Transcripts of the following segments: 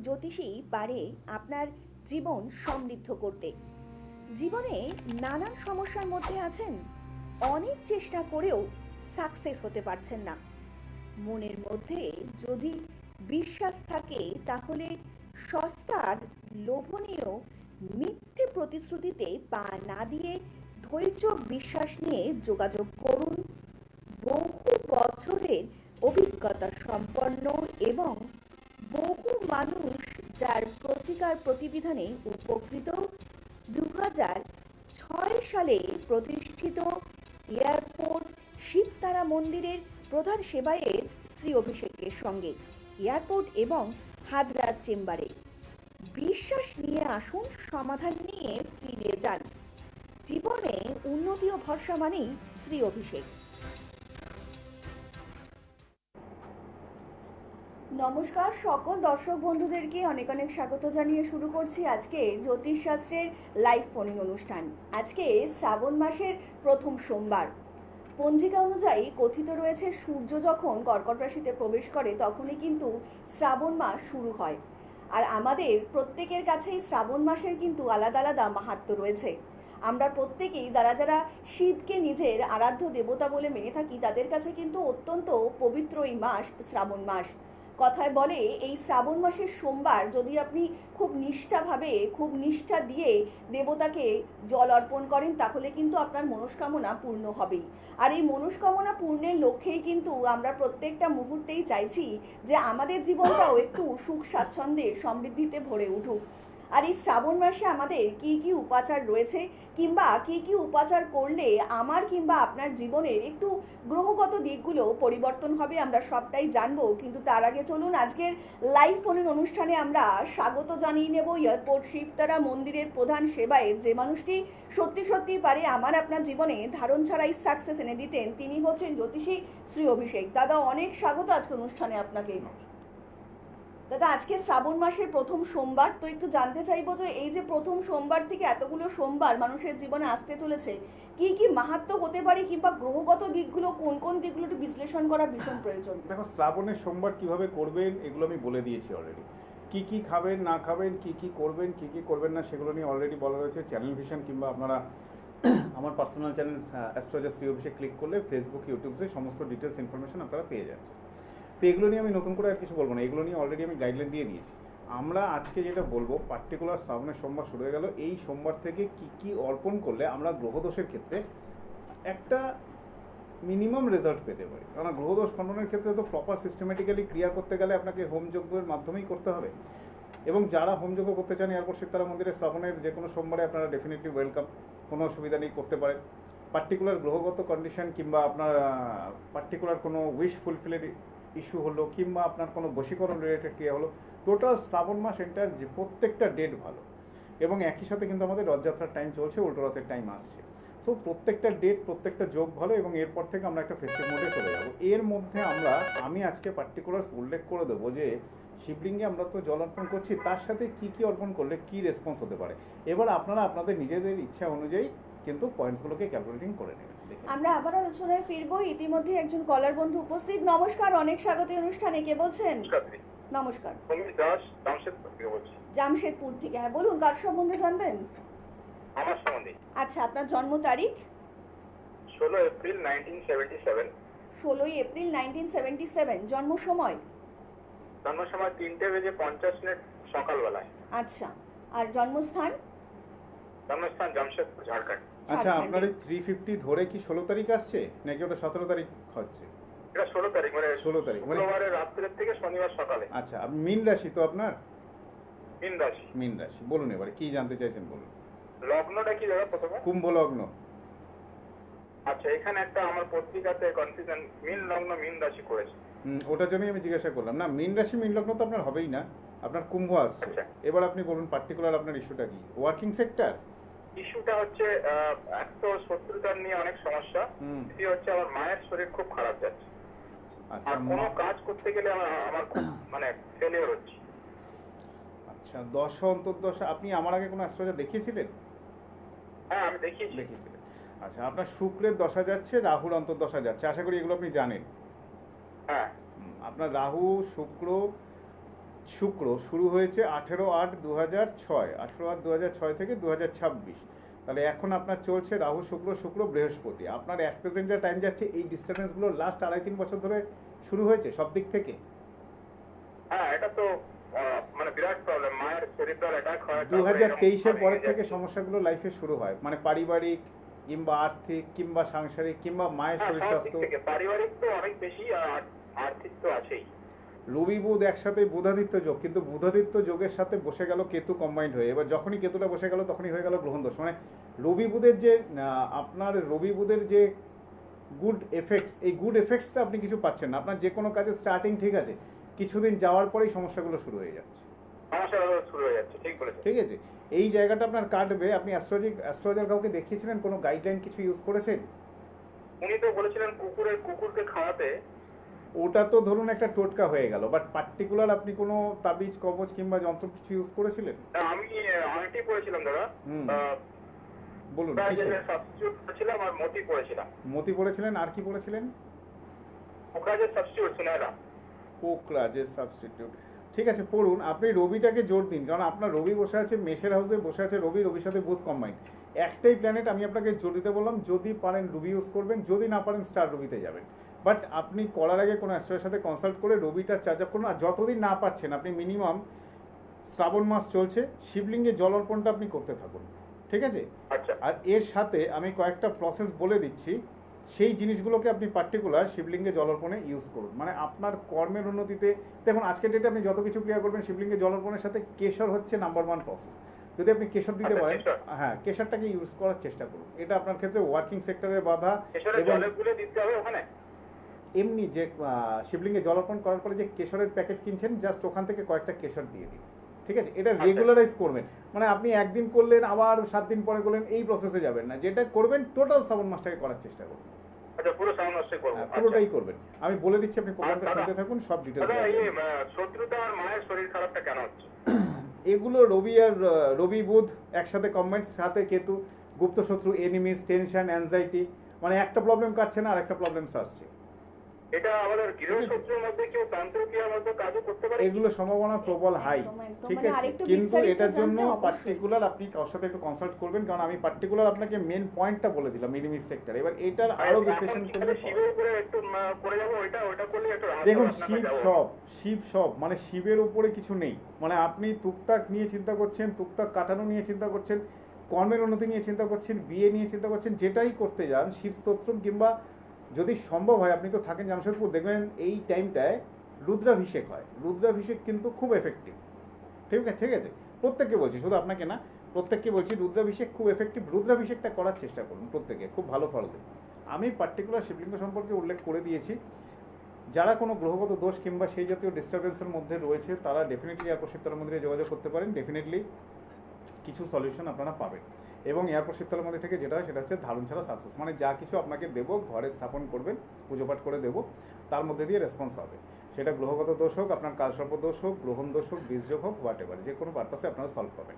জ্যোতিষী পারে আপনার জীবন সমৃদ্ধ করতে। জীবনে নানান সমস্যার মধ্যে আছেন, অনেক চেষ্টা করেও সাকসেস হতে পারছেন না। মনের মধ্যে যদি বিশ্বাস থাকে তাহলে সস্তার লোভনীয় মিথ্যে প্রতিশ্রুতিতে পা না দিয়ে ধৈর্য বিশ্বাস নিয়ে যোগাযোগ করুন। বহু বছরের অভিজ্ঞতা সম্পন্ন এবং বহু মানুষ যার প্রতিকার প্রতিবিধানে উপকৃত 2006 সালে প্রতিষ্ঠিত এয়ারপোর্ট শিবতারা মন্দিরের প্রধান সেবায়েত শ্রী অভিষেকের সঙ্গে এয়ারপোর্ট এবং হাজরার চেম্বারে বিশ্বাস নিয়ে আসুন, সমাধান নিয়ে ফিরে যান। জীবনে উন্নতি ও ভরসা মানেই শ্রী অভিষেক। নমস্কার সকল দর্শক বন্ধুদেরকে অনেক অনেক স্বাগত জানিয়ে শুরু করছি আজকে জ্যোতিষশাস্ত্রের লাইভ ফোনিং অনুষ্ঠান। আজকে শ্রাবণ মাসের প্রথম সোমবার। পঞ্জিকা অনুযায়ী কথিত রয়েছে সূর্য যখন কর্কট রাশিতে প্রবেশ করে তখনই কিন্তু শ্রাবণ মাস শুরু হয়। আর আমাদের প্রত্যেকের কাছেই শ্রাবণ মাসের কিন্তু আলাদা আলাদা মাহাত্ম্য রয়েছে। আমরা প্রত্যেকেই যারা শিবকে নিজের আরাধ্য দেবতা বলে মেনে থাকি তাদের কাছে কিন্তু অত্যন্ত পবিত্র এই মাস শ্রাবণ মাস। কথায় বলে এই শ্রাবণ মাসের সোমবার যদি আপনি খুব নিষ্ঠাভাবে খুব নিষ্ঠা দিয়ে দেবতাকে জল অর্পণ করেন তাহলে কিন্তু আপনার মনস্কামনা পূর্ণ হবেই। আর এই মনস্কামনা পূর্ণের লক্ষ্যেই কিন্তু আমরা প্রত্যেকটা মুহূর্তেই চাইছি যে আমাদের জীবনটাও একটু সুখ স্বাচ্ছন্দ্যে সমৃদ্ধিতে ভরে উঠুক। আর এই শ্রাবণ মাসে আমাদের কি কি উপাচার রয়েছে কিংবা কি কি উপাচার করলে আমার কিংবা আপনার জীবনের একটু গ্রহগত দিকগুলো পরিবর্তন হবে আমরা সবটাই জানবো। কিন্তু তার আগে চলুন আজকের লাইভ ফোনের অনুষ্ঠানে আমরা স্বাগত জানিয়ে নেব এয়ারপোর্ট শিবতারা মন্দিরের প্রধান সেবায়েত, যে মানুষটি সত্যি সত্যি পারে আমার আপনার জীবনে ধারণ ছাড়াই সাকসেস এনে দিতেন। তিনি হচ্ছেন জ্যোতিষী শ্রী অভিষেক। দাদা অনেক স্বাগত আজকের অনুষ্ঠানে আপনাকে। দাদা আজকে শ্রাবণ মাসের প্রথম সোমবার, তো একটু জানতে চাইবো যে এই যে প্রথম সোমবার থেকে এতগুলো সোমবার মানুষের জীবনে আসতে চলেছে, কি কি মাহাত্ম্য হতে পারে কিংবা গ্রহগত দিকগুলো কোন কোন দিকগুলো একটু বিশ্লেষণ করা ভীষণ প্রয়োজন। দেখো, শ্রাবণের সোমবার কিভাবে করবেন এগুলো আমি বলে দিয়েছি অলরেডি। কি কি খাবেন না খাবেন, কি কি করবেন কি কি করবেন না সেগুলো নিয়ে অলরেডি বলা রয়েছে। চ্যানেল ভিশন কিংবা আপনারা আমার পার্সোনাল চ্যানেল অ্যাস্ট্রোলজার শ্রী অভিষেক ক্লিক করলে ফেসবুক ইউটিউবে সমস্ত ডিটেলস ইনফরমেশন আপনারা পেয়ে যাচ্ছেন। তো এগুলো নিয়ে আমি নতুন করে আর কিছু বলবো না, এগুলো নিয়ে অলরেডি আমি গাইডলাইন দিয়ে দিয়েছি। আমরা আজকে যেটা বলবো, পার্টিকুলার শ্রাবণের সোমবার শুরু হয়ে গেল, এই সোমবার থেকে কি কি অর্পণ করলে আমরা গ্রহদোষের ক্ষেত্রে একটা মিনিমাম রেজাল্ট পেতে পারি। কারণ গ্রহদোষ খণ্ডনের ক্ষেত্রে তো প্রপার সিস্টেমেটিক্যালি ক্রিয়া করতে গেলে আপনাকে হোমযজ্ঞের মাধ্যমেই করতে হবে। এবং যারা হোমযজ্ঞ করতে চান এয়ারপোর্ট শিবতারা মন্দিরে শ্রাবণের যে কোনো সোমবারে আপনারা ডেফিনেটলি ওয়েলকাম, কোনো অসুবিধা নেই, করতে পারেন। পার্টিকুলার গ্রহগত কন্ডিশন কিংবা আপনার পার্টিকুলার কোনো উইশ ফুলফিলের ইস্যু হলো কিংবা আপনার কোনো বশীকরণ রিলেটেড ক্রিয়া হলো, টোটাল শ্রাবণ মাস এন্টার যে প্রত্যেকটা ডেট ভালো। এবং একই সাথে কিন্তু আমাদের রথযাত্রার টাইম চলছে, উল্টো রথের টাইম আসছে। সো প্রত্যেকটা ডেট প্রত্যেকটা যোগ ভালো এবং এরপর থেকে আমরা একটা ফেস্টিভ মোডে চলে যাব। এর মধ্যে আমি আজকে পার্টিকুলার উল্লেখ করে দেবো যে শিবলিঙ্গে আমরা তো জল অর্পণ করছি, তার সাথে কি কি অর্পণ করলে কি রেসপন্স হতে পারে। এবার আপনারা আপনাদের নিজেদের ইচ্ছা অনুযায়ী কিন্তু পয়েন্টসগুলোকে ক্যালকুলেটিং করে নেবেন। আমরা আবার আলোচনায় ফিরবো। ইতিমধ্যে একজন কলার বন্ধু উপস্থিত। নমস্কার, অনেক স্বাগত অনুষ্ঠানে। কে বলছেন? নমস্কার, জামশেদপুর থেকে। হ্যাঁ বলুন, কার সম্বন্ধে জানবেন? আমার সম্বন্ধে। আচ্ছা, আপনার জন্ম তারিখ? 16 এপ্রিল 1977। 16 এপ্রিল 1977। জন্ম সময়? জন্ম সময় 3:50 সকালবেলায়। আচ্ছা, আর জন্মস্থান? জন্মস্থান জামশেদপুর, ঝাড়খণ্ড। আচ্ছা, আপনার এই 350 ধরে কি 16 তারিখ আসছে নাকি ওটা 17 তারিখ হচ্ছে? এটা 16 তারিখ, মানে 16 তারিখ, মানে শুক্রবারের রাত্রের থেকে শনিবার সকালে। আচ্ছা, আপনি মীন রাশি তো আপনার? মীন রাশি। মীন রাশি, বলুন এবারে কি জানতে চাইছেন বলুন। লগ্নটা কি দাদা প্রথমে? কুম্ভ লগ্ন। আচ্ছা, এখানে একটা আমার পত্রিকাতে কনফিউশন, মীন লগ্ন মীন রাশি করেছে। ওটার জন্যই আমি জিজ্ঞাসা করলাম। না, মীন রাশি মীন লগ্ন তো আপনার হবেই না, আপনার কুম্ভ আসছে। আচ্ছা। এবার আপনি বলুন পার্টিকুলার আপনার ইস্যুটা কি, ওয়ার্কিং সেক্টর? ইস্যুটা হচ্ছে এক তো শত্রুতার নিয়ে অনেক সমস্যা, দ্বিতীয় হচ্ছে আমার মায়ের শরীর খুব খারাপ যাচ্ছে। আচ্ছা, আর কোনো কাজ করতে গেলে আমার খুব মানে ফেলিওর হচ্ছে। আচ্ছা, দশা অন্তর্দশা আপনি আমার আগে কোনো অ্যাস্ট্রোলজার দেখিয়েছিলেন? হ্যাঁ, আমি দেখিয়েছিলেন। আচ্ছা, আপনার শুক্রের দশা যাচ্ছে, রাহুর অন্তর্দশা যাচ্ছে, আশা করি এগুলো আপনি জানেন। হ্যাঁ। আপনার রাহু শুক্র শুক্র শুরু হয়েছে 18/8/2006, 18/8/2006 থেকে 2026। তাহলে এখন আপনার চলছে রাহু শুক্র শুক্র বৃহস্পতি। আপনার অ্যাট প্রেজেন্ট যা টাইম যাচ্ছে, এই ডিস্টারবেন্সগুলো লাস্ট 2.5-3 বছর ধরে শুরু হয়েছে সব দিক থেকে। হ্যাঁ, এটা তো মানে বিরাট প্রবলেম। মায়ের সেরিব্রাল অ্যাটাক হয় 2023-এর পরের থেকে সমস্যাগুলো লাইফে শুরু হয়, মানে পারিবারিক কিংবা আর্থিক কিংবা সাংসারিক কিংবা মায়ের শরীর স্বাস্থ্য। পারিবারিক তো অনেক বেশি, আর আর্থিক তো আছেই। রবি বুধ একসাথে বুধাদিত্য যোগ, কিন্তু বুধাদিত্য যোগের সাথে বসে গেল কেতু কম্বাইন্ড হয়ে। এবার যখনই কেতুটা বসে গেল তখনই হয়ে গেল গ্রহণ দোষ। মানে রবি বুধের যে আপনার রবি বুধের যে গুড এফেক্টস, এই গুড এফেক্টসটা আপনি কিছু পাচ্ছেন না। আপনার যে কোনো কাজে স্টার্টিং ঠিক আছে, কিছুদিন যাওয়ার পরেই সমস্যাগুলো শুরু হয়ে যাচ্ছে। সমস্যাগুলো শুরু হয়ে যাচ্ছে, ঠিক বলেছেন। ঠিক আছে, এই জায়গাটা আপনার কাটবে। আপনি অ্যাস্ট্রোলজার কাউকে দেখিয়েছিলেন, কোনো গাইডলাইন কিছু ইউজ করেছেন? উনি তো বলেছিলেন কুকুরকে খাওয়াতে। ওটা তো ধরুন একটা টোটকা হয়ে গেল, বাট পার্টিকুলার আপনি কোনো তাবিজ কবচ কিংবা যন্ত্র কিছু ইউজ করেছিলেন? আমি আংটি পরেছিলাম দাদা। বলুন। সাবস্টিটিউট করেছিলাম আর মতি পরেছিলাম। মতি পড়েছিলেন, আর কি পড়েছিলেন? কোকরাজের সাবস্টিটিউট সুনেরা। কোকরাজের সাবস্টিটিউট। ঠিক আছে, পড়ুন। আপনি রবিটাকে জোর দিন, কারণ আপনার রবি বসে আছে মেষের হাউসে, বসে আছে রবির সাথে বুধ কম্বাইন্ড। একটাই প্ল্যানেট আমি আপনাকে জোর দিতে বললাম, যদি পারেন রবি ইউজ করবেন, যদি না পারেন স্টার রবিতে যাবেন। বাট আপনি করার আগে কোনো অ্যাস্ট্রোলজার সাথে কনসাল্ট করে রবিটা চার্জ আপ করুন। আর যতদিন না পাচ্ছেন, আপনি মিনিমাম শ্রাবণ মাস চলছে, শিবলিঙ্গে জল অর্পণটা আপনি করতে থাকুন। ঠিক আছে? আচ্ছা। আর এর সাথে আমি কয়েকটা প্রসেস বলে দিচ্ছি, সেই জিনিসগুলোকে আপনি পার্টিকুলার শিবলিঙ্গে জল অর্পণে ইউজ করুন। মানে আপনার কর্মের উন্নতিতে দেখুন, আজকের ডেটে আপনি যত কিছু ক্রিয়া করবেন শিবলিঙ্গে জল অর্পণের সাথে কেশর হচ্ছে নাম্বার 1 প্রসেস। যদি আপনি কেশর দিতে পারেন, হ্যাঁ, কেশরটাকে ইউজ করার চেষ্টা করুন। এটা আপনার ক্ষেত্রে ওয়ার্কিং সেক্টরের বাধা এবং এমনি যে শিবলিঙ্গে জল অর্পণ করার পরে যে কেশরের প্যাকেট কিনছেন, জাস্ট ওখান থেকে কয়েকটা কেশর দিয়ে দিন। ঠিক আছে? এটা রেগুলারাইজ করবেন। মানে আপনি একদিন করলেন, আবার 7 দিন পরে করলেন, এই প্রসেসে যাবেন না। যেটা করবেন টোটাল শ্রাবণ মাসটাকে করার চেষ্টা করুন। আচ্ছা, পুরো শ্রাবণ মাসটাই করব। পুরোটাই করবেন। আমি বলে দিচ্ছি, আপনি প্রোগ্রামটা শুনতে থাকুন, সব ডিটেইলস। দাদা, এই শত্রুতা আর মায়ের শরীর খারাপটা কেন হচ্ছে? এগুলো রবি বুধ একসাথে কম্বাইন্ড, সাথে কেতু, গুপ্ত শত্রু, এনিমিস, টেনশন, অ্যাংজাইটি। মানে একটা প্রবলেম কাটছে না আর একটা প্রবলেম আসছে। এটা আমাদের গৃহশত্রুর মধ্যে কেউ তান্ত্রিকের মধ্যে কাজও করতে পারে। এগুলো সম্ভাবনা প্রবল হাই। ঠিক মানে আছে, আরেকটু কিন্তু বিস্তারিত এটার জন্য জানতে অবশ্যই। পার্টিকুলার আপনি কার সাথে একটু কনসাল্ট করবেন, কারণ আমি পার্টিকুলার আপনাকে মেন পয়েন্টটা বলে দিলাম, এনিমিস সেক্টর। এবার এটার আরো বিশ্লেষণ করলে শিবের উপরে একটু করে যাব। ওটা করলে একটু দেখুন, শিব সব মানে শিবের উপরে কিছু নেই। মানে আপনি টুকটাক নিয়ে চিন্তা করছেন, টুকটাক কাটানো নিয়ে চিন্তা করছেন, কর্মের উন্নতি নিয়ে চিন্তা করছেন, বিয়ে নিয়ে চিন্তা করছেন, যেটাই করতে যান শিব স্তোত্রম, কিংবা যদি সম্ভব হয়, আপনি তো থাকেন জামশেদপুর, দেখবেন এই টাইমটায় রুদ্রাভিষেক হয়। রুদ্রাভিষেক কিন্তু খুব এফেক্টিভ। ঠিক আছে? ঠিক আছে, প্রত্যেককে বলছি, শুধু আপনাকে না, প্রত্যেককে বলছি, রুদ্রাভিষেক খুব এফেক্টিভ। রুদ্রাভিষেকটা করার চেষ্টা করুন, প্রত্যেকে খুব ভালো ফল দেবে। আমি পার্টিকুলার শিবলিঙ্গ সম্পর্কে উল্লেখ করে দিয়েছি। যারা কোনো গ্রহগত দোষ কিংবা সেই জাতীয় ডিস্টারবেন্সের মধ্যে রয়েছে, তারা ডেফিনেটলি এয়ারপোর্ট শিবতলা মন্দিরে যোগাযোগ করতে পারেন। ডেফিনেটলি কিছু সলিউশন আপনারা পাবেন। এবং এয়ারপোর্ট শিবতলা মন্দির থেকে যেটা হয় সেটা হচ্ছে ধারণ ছাড়া সাকসেস। মানে যা কিছু আপনাকে দেবো, ঘরে স্থাপন করবেন, পুজোপাঠ করে দেবো, তার মধ্যে দিয়ে রেসপন্স হবে। সেটা গ্রহগত দোষ হোক, আপনার কালসর্প দোষ হোক, গ্রহণ দোষ হোক, বীজযোগ হোক, হোয়াট এভার, যে কোনো পারপাসে আপনারা সলভ পাবেন।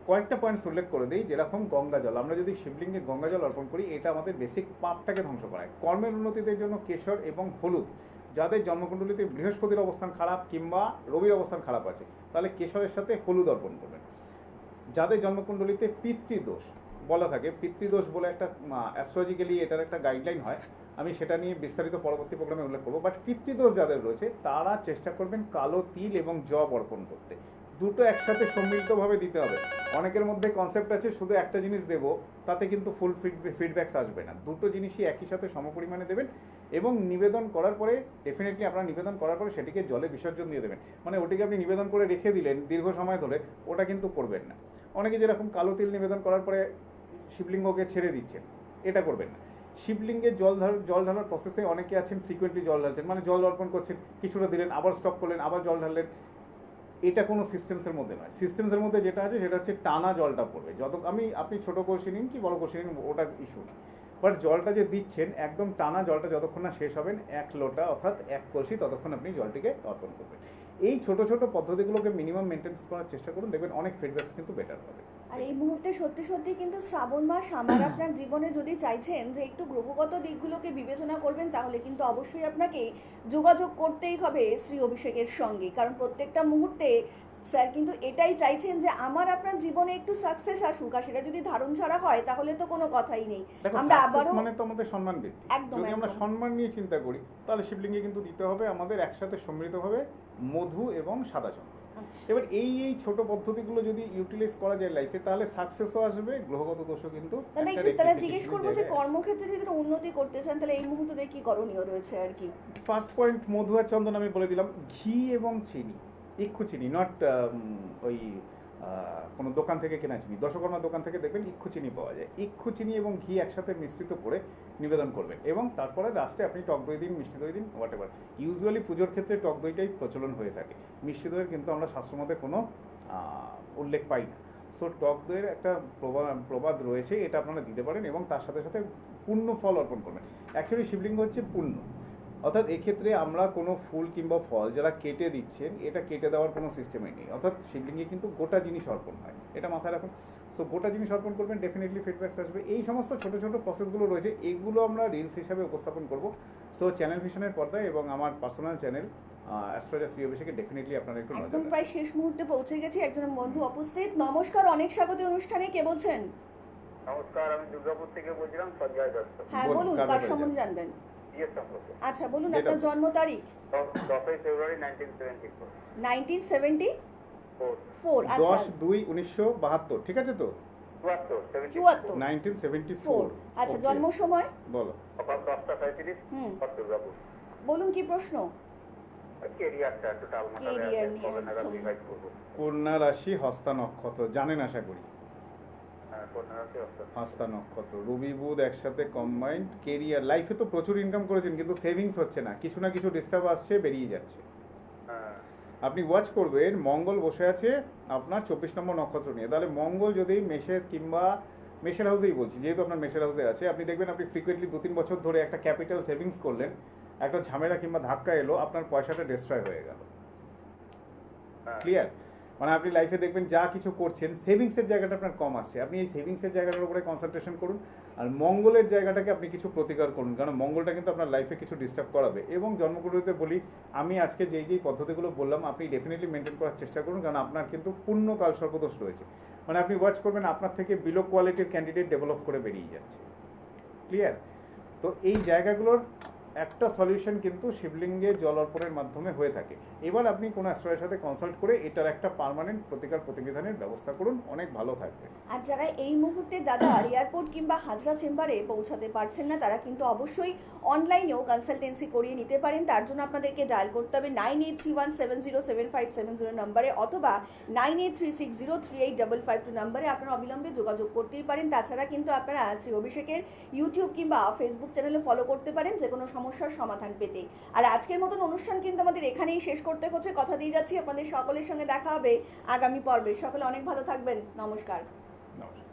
কয়েকটা পয়েন্টস উল্লেখ করে দিই, যেরকম গঙ্গা জল। আমরা যদি শিবলিঙ্গে গঙ্গা জল অর্পণ করি, এটা আমাদের বেসিক পাপটাকে ধ্বংস করায়। কর্মের উন্নতিদের জন্য কেশর এবং হলুদ, যাদের জন্মকুণ্ডলিতে বৃহস্পতির অবস্থান খারাপ কিংবা রবির অবস্থান খারাপ আছে, তাহলে কেশরের সাথে হলুদ অর্পণ করবেন। যাদের জন্মকুণ্ডলিতে পিতৃদোষ বলা থাকে, পিতৃদোষ বলে একটা অ্যাস্ট্রোলজিক্যালি এটার একটা গাইডলাইন হয়, আমি সেটা নিয়ে বিস্তারিত পরবর্তী প্রোগ্রামে উল্লেখ করবো। বাট পিতৃদোষ যাদের রয়েছে, তারা চেষ্টা করবেন কালো তিল এবং জব অর্পণ করতে। দুটো একসাথে সম্মিলিতভাবে দিতে হবে। অনেকের মধ্যে কনসেপ্ট আছে শুধু একটা জিনিস দেবো, তাতে কিন্তু ফুল ফিডব্যাকস আসবে না। দুটো জিনিসই একই সাথে সমপরিমাণে দেবেন এবং নিবেদন করার পরে, ডেফিনেটলি আপনারা নিবেদন করার পরে সেটিকে জলে বিসর্জন দিয়ে দেবেন। মানে ওটিকে আপনি নিবেদন করে রেখে দিলেন দীর্ঘ সময় ধরে, ওটা কিন্তু করবেন না। অনেকে যেরকম কালো তিল নিবেদন করার পরে শিবলিঙ্গকে ছেড়ে দিচ্ছেন, এটা করবেন না। শিবলিঙ্গে জল ঢালার প্রসেসে অনেকে আছেন ফ্রিকোয়েন্টলি জল ঢালছেন, মানে জল অর্পণ করছেন, কিছুটা দিলেন, আবার স্টপ করলেন, আবার জল ঢাললেন। এটা কোনো সিস্টেমসের মধ্যে নয়। সিস্টেমসের মধ্যে যেটা আছে সেটা হচ্ছে টানা জলটা পড়বে। আপনি ছোটো কলসি নিন কি বড় কলসি নিন, ওটা ইস্যু না। বাট জলটা যে দিচ্ছেন, একদম টানা জলটা যতক্ষণ না শেষ হবেন, 1 লোটা অর্থাৎ 1 কলসি, ততক্ষণ আপনি জলটিকে অর্পণ করবেন। এই ছোটো ছোটো পদ্ধতিগুলোকে মিনিমাম মেনটেন্স করার চেষ্টা করুন, দেখবেন অনেক ফিডব্যাকস কিন্তু বেটার হবে। আর এই মুহূর্তে সত্যি সত্যি কিন্তু শ্রাবণ মাস আমার আপনার জীবনে যদি চাইছেন যে একটু গ্রহগত দিকগুলোকে বিবেচনা করবেন, তাহলে কিন্তু অবশ্যই আপনাকে যোগাযোগ করতেই হবে শ্রী অভিষেকের সঙ্গে, কারণ প্রত্যেকটা মুহূর্তে স্যার কিন্তু এটাই চাইছেন যে আমার আপনার জীবনে একটু সাকসেস আসুক, আর সেটা যদি ধারণ ছাড়া হয় তাহলে তো কোনো কথাই নেই। দেখো, আমরা success আবারও মানে তো আমাদের সম্মান বৃদ্ধি। একদম, যদি আমরা একদম। সম্মান নিয়ে চিন্তা করি তাহলে শিবলিঙ্গে কিন্তু দিতে হবে আমাদের একসাথে সম্মিলিতভাবে মধু এবং সাদা চন্দন। আচ্ছা। এবার এই ছোট পদ্ধতিগুলো যদি ইউটিলাইজ করা যায় লাইফে, তাহলে সাকসেসও আসবে, গ্রহগত দোষও কিন্তু দাদা একটা একটু তারা rectification জিজ্ঞেস এর করবো যে জায়গায় কর্মক্ষেত্রে যদি তারা উন্নতি করতে চান তাহলে এই মুহূর্তে কি করণীয় রয়েছে আর কি? ফার্স্ট পয়েন্ট মধু আর চন্দন আমি বলে দিলাম। ঘি এবং চিনি, ইক্ষু চিনি, নট ওই কোনো দোকান থেকে কেনা চিনি, দশকর্মার দোকান থেকে দেখবেন ইক্ষু চিনি পাওয়া যায়। ইক্ষু চিনি এবং ঘি একসাথে মিশ্রিত করে নিবেদন করবেন, এবং তারপরে লাস্টে আপনি টক দই দিন, মিষ্টি দই দিন, হোয়াট এভার। ইউজুয়ালি পুজোর ক্ষেত্রে টক দইটাই প্রচলন হয়ে থাকে, মিষ্টি দইয়ের কিন্তু আমরা শাস্ত্রমতে কোনো উল্লেখ পাই না। সো টক দইয়ের একটা প্রবাদ রয়েছে, এটা আপনারা দিতে পারেন, এবং তার সাথে সাথে পুণ্য ফল অর্পণ করবেন। অ্যাকচুয়ালি শিবলিঙ্গ হচ্ছে পুণ্য, অর্থাৎ এক্ষেত্রে আমরা কোনো ফুল কিংবা ফল যারা কেটে দিচ্ছেন, এটা কেটে দেওয়ার কোনো সিস্টেমই নেই। অর্থাৎ শিবলিঙ্গে কিন্তু গোটা জিনিস অর্পণ হয়, এটা মাথায় রাখুন। সো গোটা জিনিস অর্পণ করবেন, ডেফিনেটলি ফিডব্যাকস আসবে। এই সমস্ত ছোটো ছোটো প্রসেসগুলো রয়েছে, এগুলো আমরা রিলস হিসাবে উপস্থাপন করব। সো চ্যানেল ভিশনের পর্দায় এবং আমার পার্সোনাল চ্যানেল অ্যাস্ট্রোলজার শ্রী অভিষেকে ডেফিনেটলি আপনারা একটু নজর একদম রাখবেন। প্রায় শেষ মুহূর্তে পৌঁছে গেছি, একজন বন্ধু উপস্থিত। নমস্কার, অনেক স্বাগত অনুষ্ঠানে। কে বলছেন? নমস্কার, আমি দুর্গাপুর থেকে বলছিলাম সঞ্জয় দত্ত। হ্যাঁ বলুন, বলুন, কার কার ব্যাপারে সম্বন্ধে জানবেন? বিয়ের সম্পর্কে আচ্ছা বলুন, Date of আপনার birth। জন্ম তারিখ? 10ই ফেব্রুয়ারি 1974। 1974। আচ্ছা 10/2/1972, ঠিক আছে তো? 74। 1974। আচ্ছা, Okay. জন্ম সময়? বলো। সকাল 10টা 37, হুম। দুর্গাপুর। বলুন কি প্রশ্ন? কেরিয়ারটা একটু টালমাটাল Career আছে, নিয়ে কবে নাগাদ একদম। রিভাইজ করবো। কন্যা রাশি, হস্তা নক্ষত্র, জানেন আশা করি। হ্যাঁ, কন্যা রাশি অর্থাৎ। হস্তা নক্ষত্র, রবি বুধ একসাথে কম্বাইন্ড। কেরিয়ার লাইফে তো প্রচুর ইনকাম করেছেন, কিন্তু সেভিংস হচ্ছে না, কিছু না কিছু ডিস্টার্ব আসছে, বেরিয়ে যাচ্ছে। হ্যাঁ, আপনি ওয়াচ করবেন, মঙ্গল বসে আছে আপনার 24 নম্বর নক্ষত্র নিয়ে। তাহলে মঙ্গল যদি মেষে কিংবা মেষের হাউসেই বলছি, যেহেতু আপনার মেষের হাউসে আছে, আপনি দেখবেন আপনি ফ্রিকুয়েন্টলি 2-3 বছর ধরে একটা ক্যাপিটাল সেভিংস করলেন, একটা ঝামেলা কিংবা ধাক্কা এলো, আপনার পয়সাটা ডিস্ট্রয় হয়ে গেল। হ্যাঁ। ক্লিয়ার? মানে আপনি লাইফে দেখবেন যা কিছু করছেন, সেভিংসের জায়গাটা আপনার কম আসছে, আপনি এই সেভিংসের জায়গাটার উপরে কনসেন্ট্রেশন করুন, আর মঙ্গলের জায়গাটাকে আপনি কিছু প্রতিকার করুন, কারণ মঙ্গলটা কিন্তু আপনার লাইফে কিছু ডিস্টার্ব করাবে। এবং জন্মকুণ্ডলিতে বলি, আমি আজকে যেই পদ্ধতিগুলো বললাম আপনি ডেফিনেটলি মেনটেন করার চেষ্টা করুন, কারণ আপনার কিন্তু পূর্ণ কাল সর্বদোষ রয়েছে। মানে আপনি ওয়াচ করবেন, আপনার থেকে বিলো কোয়ালিটির ক্যান্ডিডেট ডেভেলপ করে বেরিয়ে যাচ্ছে। ক্লিয়ার? তো এই জায়গাগুলোর একটা সলিউশন কিন্তু শিবলিঙ্গে জল অর্পণের মাধ্যমে হয়ে থাকে। এবার আপনি কোনো অ্যাস্ট্রোলজারের সাথে কনসাল্ট করে এটার একটা পার্মানেন্ট প্রতিকার প্রতিবিধানের ব্যবস্থা করুন, অনেক ভালো থাকবে। আর যারা এই মুহূর্তে দাদা এয়ারপোর্ট কিংবা হাজরা চেম্বারে পৌঁছাতে পারছেন না, তারা কিন্তু অবশ্যই অনলাইনেও কনসালটেন্সি করিয়ে নিতে পারেন। তার জন্য আপনাদেরকে ডায়াল করতে হবে 9831707570 নম্বরে, অথবা 9836038552 নম্বরে আপনারা অবিলম্বে যোগাযোগ করতেই পারেন। তাছাড়া কিন্তু আপনারা শ্রী অভিষেকের ইউটিউব কিংবা ফেসবুক চ্যানেলে ফলো করতে পারেন যে কোনো সমস্যার সমাধান পেতে। আর আজকের মতন অনুষ্ঠান কিন্তু আমাদের এখানেই শেষ করতে হচ্ছে। কথা দিয়ে যাচ্ছি, আপনাদের সকলের সঙ্গে দেখা হবে আগামী পর্বে। সকলে অনেক ভালো থাকবেন। নমস্কার। নমস্কার।